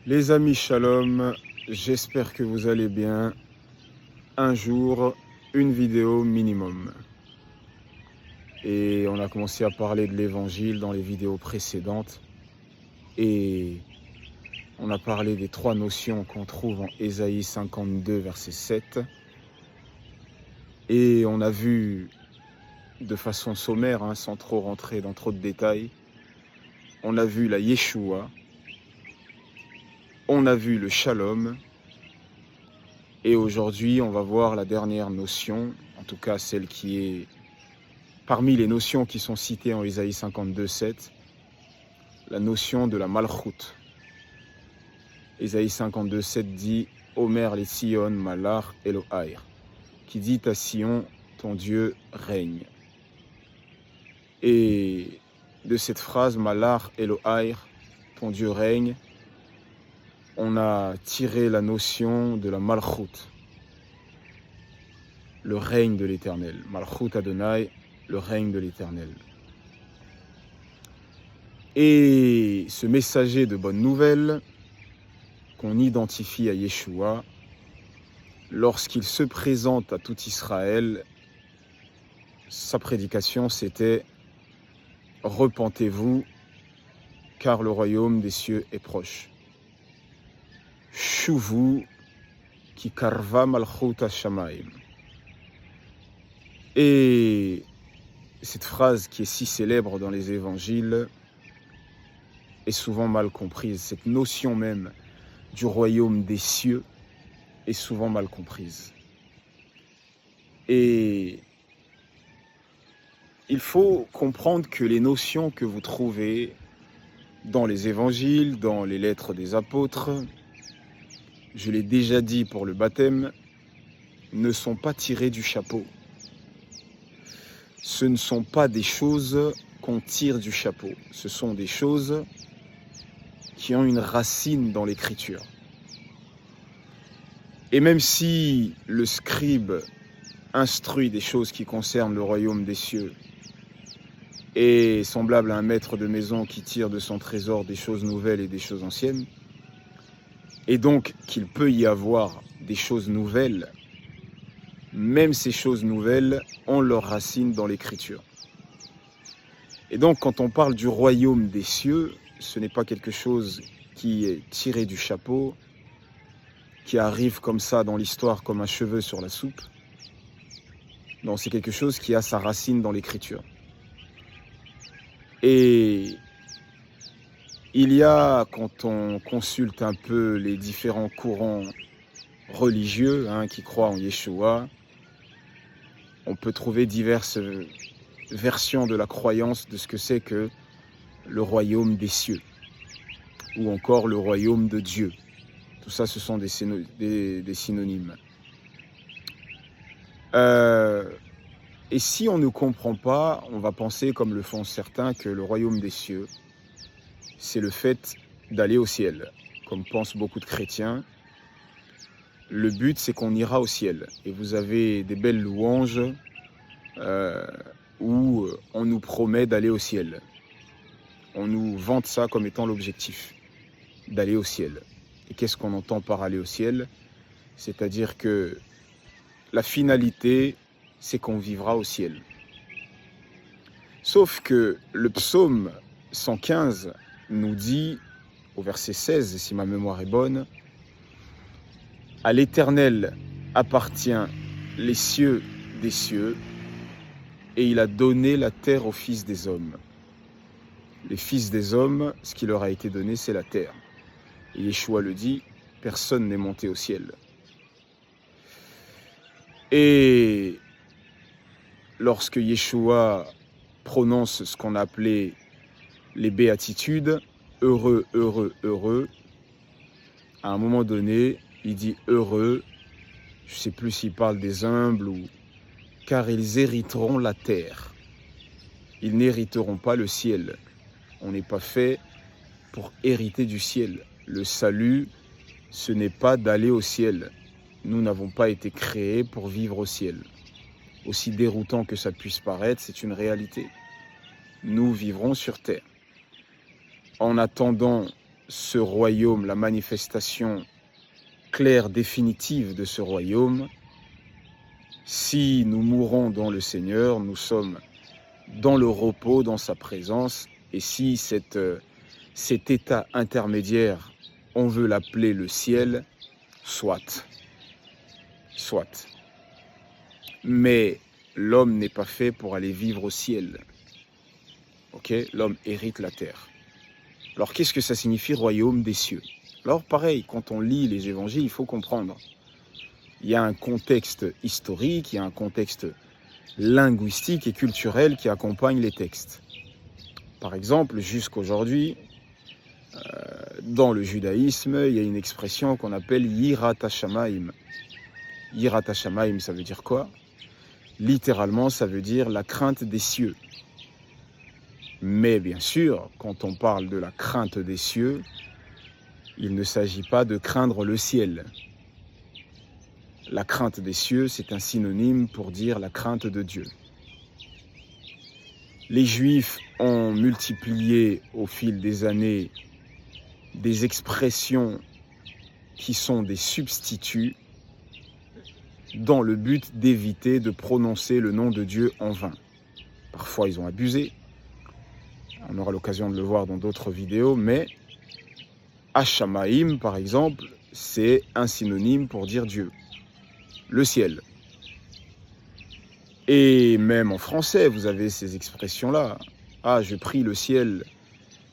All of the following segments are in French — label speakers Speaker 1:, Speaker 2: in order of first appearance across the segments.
Speaker 1: Les amis, shalom, j'espère que vous allez bien. Un jour, une vidéo minimum. Et on a commencé à parler de l'évangile dans les vidéos précédentes. Et on a parlé des trois notions qu'on trouve en Ésaïe 52, verset 7. Et on a vu de façon sommaire, sans trop rentrer dans trop de détails, on a vu la Yeshua, on a vu le Shalom, et aujourd'hui on va voir la dernière notion, en tout cas celle qui est parmi les notions qui sont citées en Ésaïe 52, 7, la notion de la Malchut. Ésaïe 52, 7 dit « Omer les Sion malach Elohai » qui dit à Sion, ton Dieu règne. Et de cette phrase, Malach Elohai, ton Dieu règne, on a tiré la notion de la Malchut, le règne de l'Éternel. Malchut Adonai, le règne de l'Éternel. Et ce messager de bonne nouvelle, qu'on identifie à Yeshua, lorsqu'il se présente à tout Israël, sa prédication c'était « Repentez-vous, car le royaume des cieux est proche. » Shuvu ki karva malchut hashamayim. Et cette phrase qui est si célèbre dans les évangiles est souvent mal comprise. Cette notion même du royaume des cieux est souvent mal comprise. Et il faut comprendre que les notions que vous trouvez dans les évangiles, dans les lettres des apôtres, je l'ai déjà dit pour le baptême, ne sont pas tirées du chapeau. Ce ne sont pas des choses qu'on tire du chapeau. Ce sont des choses qui ont une racine dans l'écriture. Et même si le scribe instruit des choses qui concernent le royaume des cieux est semblable à un maître de maison qui tire de son trésor des choses nouvelles et des choses anciennes, et donc qu'il peut y avoir des choses nouvelles, même ces choses nouvelles ont leur racine dans l'écriture. Et donc quand on parle du royaume des cieux, ce n'est pas quelque chose qui est tiré du chapeau, qui arrive comme ça dans l'histoire comme un cheveu sur la soupe. Non, c'est quelque chose qui a sa racine dans l'écriture. Et il y a, quand on consulte un peu les différents courants religieux qui croient en Yeshua, on peut trouver diverses versions de la croyance de ce que c'est que le royaume des cieux, ou encore le royaume de Dieu. Tout ça, ce sont des synonymes. Et si on ne comprend pas, on va penser, comme le font certains, que le royaume des cieux, c'est le fait d'aller au ciel. Comme pensent beaucoup de chrétiens, le but, c'est qu'on ira au ciel. Et vous avez des belles louanges où on nous promet d'aller au ciel. On nous vante ça comme étant l'objectif, d'aller au ciel. Et qu'est-ce qu'on entend par aller au ciel? C'est-à-dire que la finalité, c'est qu'on vivra au ciel. Sauf que le psaume 115 nous dit, au verset 16, si ma mémoire est bonne, « À l'Éternel appartient les cieux des cieux, et il a donné la terre aux fils des hommes. » Les fils des hommes, ce qui leur a été donné, c'est la terre. Et Yeshua le dit, personne n'est monté au ciel. Et lorsque Yeshua prononce ce qu'on appelait les béatitudes, heureux, heureux, heureux, à un moment donné, il dit heureux, je ne sais plus s'il parle des humbles ou car ils hériteront la terre. Ils n'hériteront pas le ciel. On n'est pas fait pour hériter du ciel. Le salut, ce n'est pas d'aller au ciel. Nous n'avons pas été créés pour vivre au ciel. Aussi déroutant que ça puisse paraître, c'est une réalité. Nous vivrons sur terre. En attendant ce royaume, la manifestation claire, définitive de ce royaume, si nous mourons dans le Seigneur, nous sommes dans le repos, dans sa présence, et si cet état intermédiaire, on veut l'appeler le ciel, soit. Mais l'homme n'est pas fait pour aller vivre au ciel. Ok, l'homme hérite la terre. Alors qu'est-ce que ça signifie royaume des cieux? Alors pareil, quand on lit les évangiles, il faut comprendre. Il y a un contexte historique, il y a un contexte linguistique et culturel qui accompagne les textes. Par exemple, jusqu'aujourd'hui, dans le judaïsme, il y a une expression qu'on appelle Yirat HaShamayim. Yirat HaShamayim, ça veut dire quoi? Littéralement, ça veut dire la crainte des cieux. Mais bien sûr, quand on parle de la crainte des cieux, il ne s'agit pas de craindre le ciel. La crainte des cieux, c'est un synonyme pour dire la crainte de Dieu. Les Juifs ont multiplié au fil des années des expressions qui sont des substituts dans le but d'éviter de prononcer le nom de Dieu en vain. Parfois, ils ont abusé. On aura l'occasion de le voir dans d'autres vidéos, mais Hashamaïm, par exemple, c'est un synonyme pour dire Dieu, le ciel. Et même en français, vous avez ces expressions-là. Ah, je prie le ciel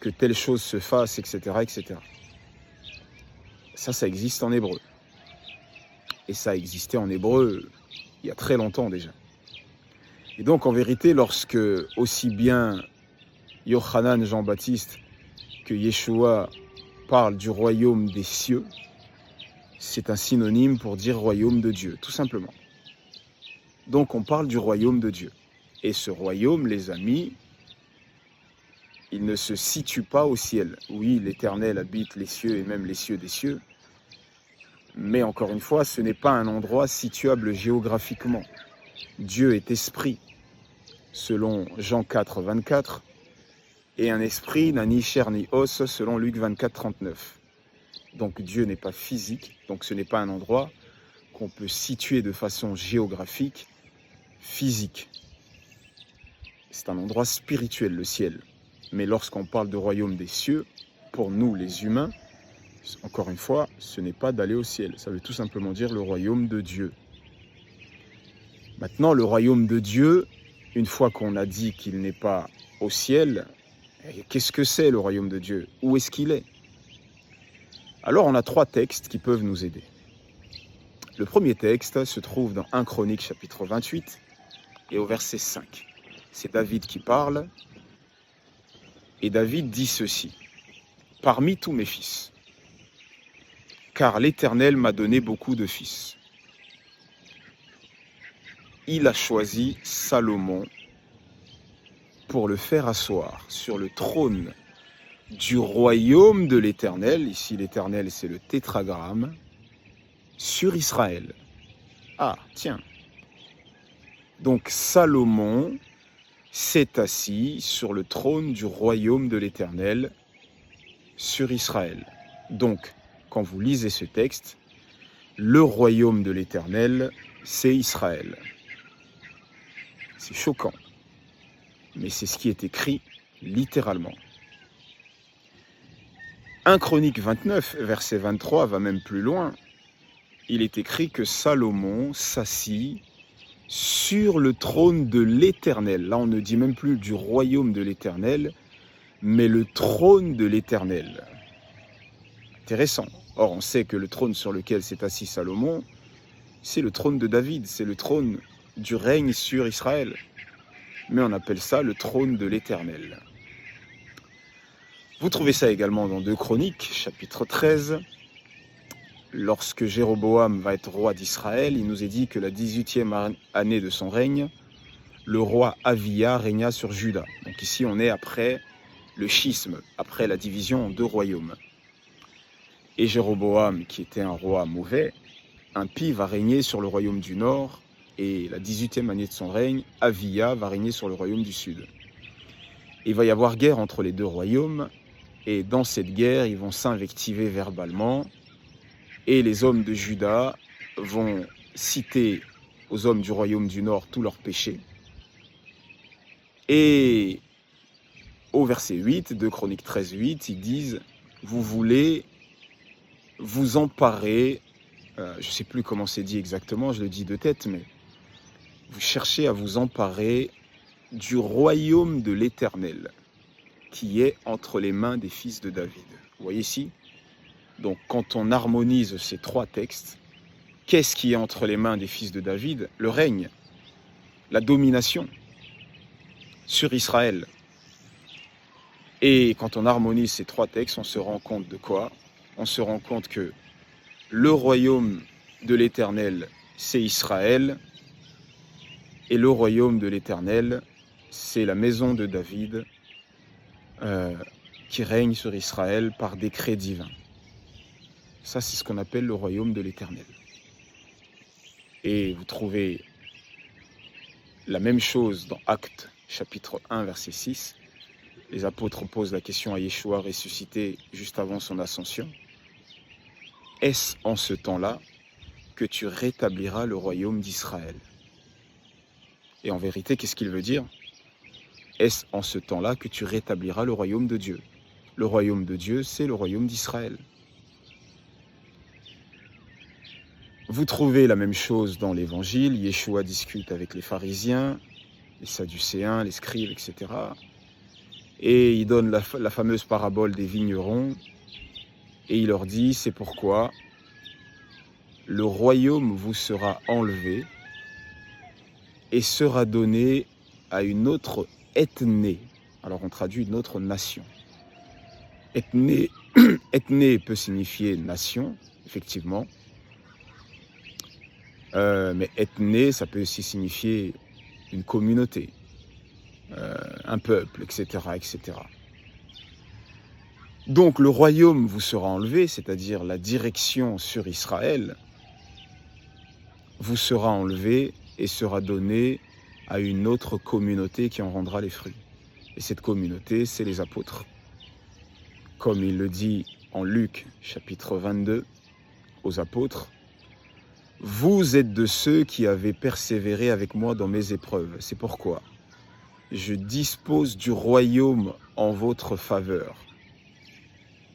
Speaker 1: que telle chose se fasse, etc., etc. Ça existe en hébreu. Et ça existait en hébreu il y a très longtemps déjà. Et donc, en vérité, lorsque aussi bien Yochanan Jean-Baptiste que Yeshua parle du royaume des cieux, c'est un synonyme pour dire royaume de Dieu, tout simplement. Donc on parle du royaume de Dieu. Et ce royaume, les amis, il ne se situe pas au ciel. Oui, l'Éternel habite les cieux et même les cieux des cieux. Mais encore une fois, ce n'est pas un endroit situable géographiquement. Dieu est esprit, selon Jean 4, 24, et un esprit n'a ni chair ni os, selon Luc 24, 39. Donc Dieu n'est pas physique, donc ce n'est pas un endroit qu'on peut situer de façon géographique, physique. C'est un endroit spirituel, le ciel. Mais lorsqu'on parle de royaume des cieux, pour nous les humains, encore une fois, ce n'est pas d'aller au ciel. Ça veut tout simplement dire le royaume de Dieu. Maintenant, le royaume de Dieu, une fois qu'on a dit qu'il n'est pas au ciel, qu'est-ce que c'est le royaume de Dieu? Où est-ce qu'il est? Alors, on a 3 textes qui peuvent nous aider. Le premier texte se trouve dans 1 Chronique chapitre 28 et au verset 5. C'est David qui parle et David dit ceci. « Parmi tous mes fils, car l'Éternel m'a donné beaucoup de fils. Il a choisi Salomon pour le faire asseoir sur le trône du royaume de l'Éternel, ici l'Éternel c'est le tétragramme, sur Israël. » Ah, tiens. Donc Salomon s'est assis sur le trône du royaume de l'Éternel sur Israël. Donc, quand vous lisez ce texte, le royaume de l'Éternel, c'est Israël. C'est choquant, mais c'est ce qui est écrit littéralement. 1 Chronique 29, verset 23, va même plus loin. Il est écrit que Salomon s'assit sur le trône de l'Éternel. Là, on ne dit même plus du royaume de l'Éternel, mais le trône de l'Éternel. Intéressant. Or, on sait que le trône sur lequel s'est assis Salomon, c'est le trône de David, c'est le trône du règne sur Israël. Mais on appelle ça le trône de l'Éternel. Vous trouvez ça également dans 2 Chroniques, chapitre 13. Lorsque Jéroboam va être roi d'Israël, il nous est dit que la 18e année de son règne, le roi Avia régna sur Juda. Donc ici, on est après le schisme, après la division en 2 royaumes. Et Jéroboam, qui était un roi mauvais, impie, va régner sur le royaume du nord, et la 18e année de son règne, Avia va régner sur le royaume du sud. Et il va y avoir guerre entre les 2 royaumes, Et dans cette guerre, ils vont s'invectiver verbalement. Et les hommes de Juda vont citer aux hommes du royaume du Nord tous leurs péchés. Et au verset 8 de Chroniques 13, 8, ils disent « Vous voulez vous emparer », je ne sais plus comment c'est dit exactement, je le dis de tête, mais vous cherchez à vous emparer du royaume de l'Éternel, qui est entre les mains des fils de David. Vous voyez ici? Donc quand on harmonise ces trois textes, qu'est-ce qui est entre les mains des fils de David? Le règne, la domination sur Israël. Et quand on harmonise ces trois textes, on se rend compte de quoi? On se rend compte que le royaume de l'Éternel, c'est Israël, et le royaume de l'Éternel, c'est la maison de David qui règne sur Israël par décret divin. Ça, c'est ce qu'on appelle le royaume de l'Éternel. Et vous trouvez la même chose dans Actes, chapitre 1, verset 6. Les apôtres posent la question à Yeshua ressuscité juste avant son ascension. Est-ce en ce temps-là que tu rétabliras le royaume d'Israël? Et en vérité, qu'est-ce qu'il veut dire? Est-ce en ce temps-là que tu rétabliras le royaume de Dieu? Le royaume de Dieu, c'est le royaume d'Israël. Vous trouvez la même chose dans l'Évangile. Yeshua discute avec les pharisiens, les sadducéens, les scribes, etc. Et il donne la fameuse parabole des vignerons. Et il leur dit, c'est pourquoi le royaume vous sera enlevé et sera donné à une autre ethnée. Alors on traduit une autre nation. Ethnée, ethnée peut signifier nation, effectivement. Mais ethnée, ça peut aussi signifier une communauté, un peuple, etc., etc. Donc le royaume vous sera enlevé, c'est-à-dire la direction sur Israël, vous sera enlevé et sera donné à une autre communauté qui en rendra les fruits. Et cette communauté, c'est les apôtres. Comme il le dit en Luc, chapitre 22, aux apôtres, « Vous êtes de ceux qui avez persévéré avec moi dans mes épreuves. C'est pourquoi je dispose du royaume en votre faveur.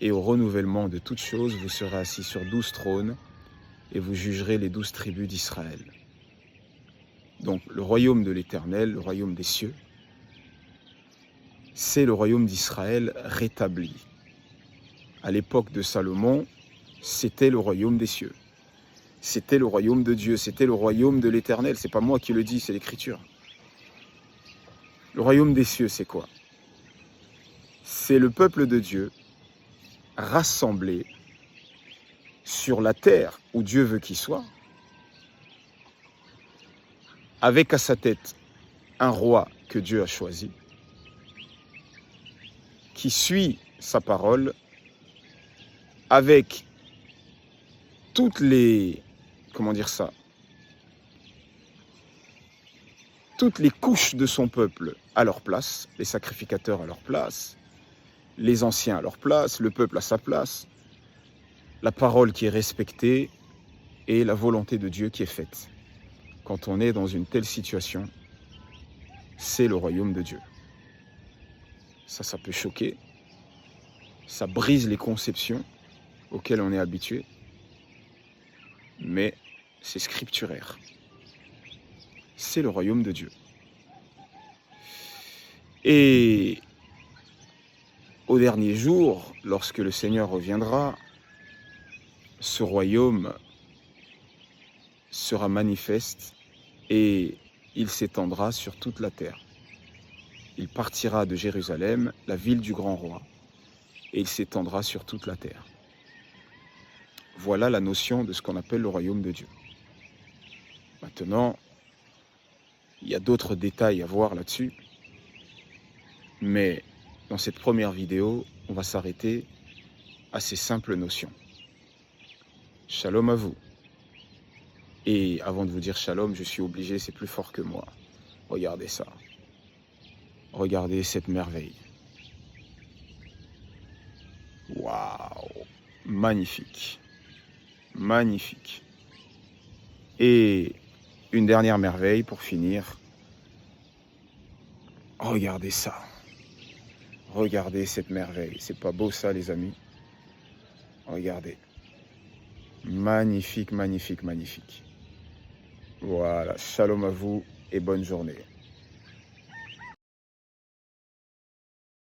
Speaker 1: Et au renouvellement de toutes choses, vous serez assis sur 12 trônes et vous jugerez les 12 tribus d'Israël. » Donc le royaume de l'Éternel, le royaume des cieux, c'est le royaume d'Israël rétabli. À l'époque de Salomon, c'était le royaume des cieux. C'était le royaume de Dieu, c'était le royaume de l'Éternel. C'est pas moi qui le dis, c'est l'Écriture. Le royaume des cieux, c'est quoi? C'est le peuple de Dieu rassemblé sur la terre où Dieu veut qu'il soit, avec à sa tête un roi que Dieu a choisi, qui suit sa parole, avec toutes les, comment dire ça, toutes les couches de son peuple à leur place, les sacrificateurs à leur place, les anciens à leur place, le peuple à sa place, la parole qui est respectée et la volonté de Dieu qui est faite. Quand on est dans une telle situation, c'est le royaume de Dieu. Ça peut choquer, ça brise les conceptions auxquelles on est habitué, mais c'est scripturaire. C'est le royaume de Dieu. Et au dernier jour, lorsque le Seigneur reviendra, ce royaume sera manifeste et il s'étendra sur toute la terre. Il partira de Jérusalem, la ville du grand roi, et il s'étendra sur toute la terre. Voilà la notion de ce qu'on appelle le royaume de Dieu. Maintenant, il y a d'autres détails à voir là-dessus, mais dans cette première vidéo, on va s'arrêter à ces simples notions. Shalom à vous. Et avant de vous dire shalom, je suis obligé, c'est plus fort que moi. Regardez ça. Regardez cette merveille. Waouh! Magnifique. Magnifique. Et une dernière merveille pour finir. Regardez ça. Regardez cette merveille. C'est pas beau ça, les amis? Regardez. Magnifique, magnifique, magnifique. Voilà. Shalom à vous et bonne journée.